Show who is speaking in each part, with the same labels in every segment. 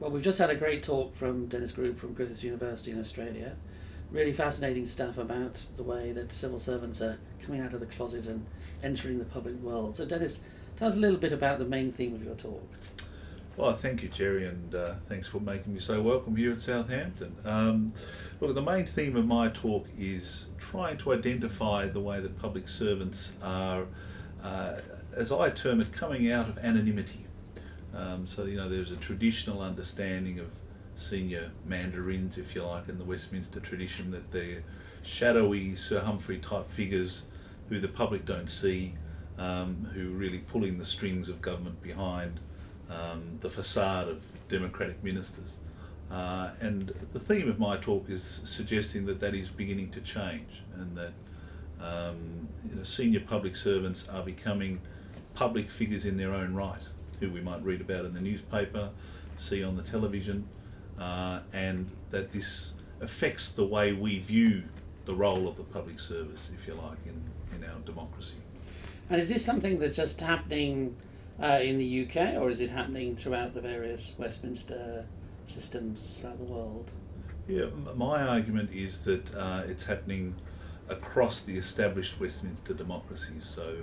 Speaker 1: Well, we've just had a great talk from Dennis Grube from Griffith University in Australia. Really fascinating stuff about the way that civil servants are coming out of the closet and entering the public world. So, Dennis, tell us a little bit about the main theme of your talk.
Speaker 2: Well, thank you, Gerry, and thanks for making me so welcome here at Southampton. Look, the main theme of my talk is trying to identify the way that public servants are, as I term it, coming out of anonymity. There's a traditional understanding of senior Mandarins, if you like, in the Westminster tradition, that they're shadowy Sir Humphrey type figures who the public don't see, who are really pulling the strings of government behind the facade of democratic ministers. And the theme of my talk is suggesting that that is beginning to change, and that senior public servants are becoming public figures in their own right, who we might read about in the newspaper, see on the television, and that this affects the way we view the role of the public service, if you like, in our democracy.
Speaker 1: And is this something that's just happening in the UK, or is it happening throughout the various Westminster systems throughout the world?
Speaker 2: Yeah, my argument is that it's happening across the established Westminster democracies. So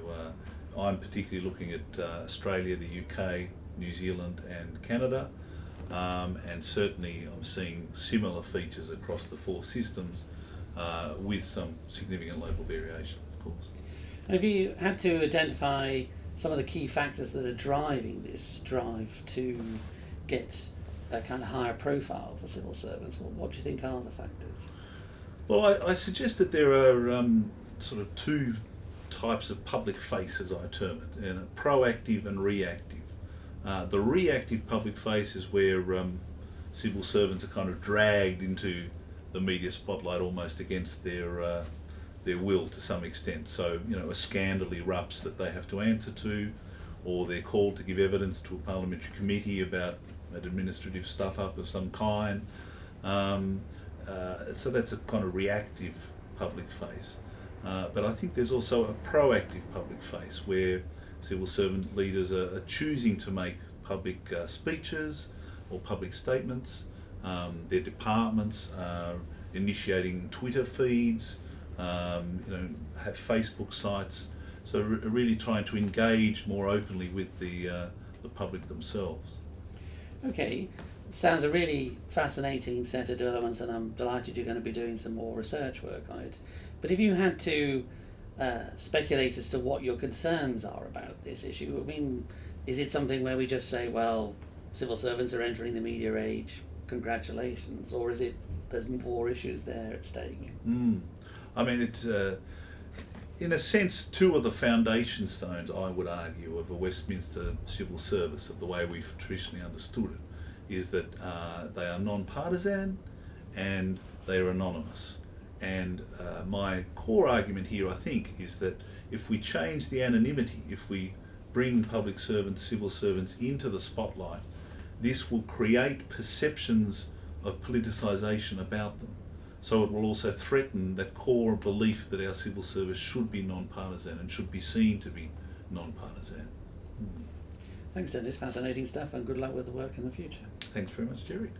Speaker 2: I'm particularly looking at Australia, the UK, New Zealand and Canada, and certainly I'm seeing similar features across the four systems with some significant local variation, of course.
Speaker 1: And have you had to identify some of the key factors that are driving this drive to get a kind of higher profile for civil servants? What do you think are the factors?
Speaker 2: Well, I suggest that there are sort of two types of public face, as I term it, proactive and reactive. The reactive public face is where civil servants are kind of dragged into the media spotlight almost against their will to some extent. So, a scandal erupts that they have to answer to, or they're called to give evidence to a parliamentary committee about an administrative stuff-up of some kind. So that's a kind of reactive public face. But I think there's also a proactive public face where civil servant leaders are choosing to make public speeches or public statements. Their departments are initiating Twitter feeds, have Facebook sites. So really trying to engage more openly with the public themselves.
Speaker 1: Okay, sounds a really fascinating set of developments, and I'm delighted you're going to be doing some more research work on it. But if you had to speculate as to what your concerns are about this issue, I mean, is it something where we just say, well, civil servants are entering the media age, congratulations, or is it there's more issues there at stake?
Speaker 2: I mean, it's in a sense two of the foundation stones, I would argue, of a Westminster civil service, of the way we've traditionally understood it, is that they are non-partisan and they are anonymous. And my core argument here, I think, is that if we change the anonymity, if we bring public servants, civil servants into the spotlight, this will create perceptions of politicisation about them. So it will also threaten that core belief that our civil service should be non-partisan and should be seen to be non-partisan.
Speaker 1: Thanks, Dennis. Fascinating stuff, and good luck with the work in the future.
Speaker 2: Thanks very much, Gerry.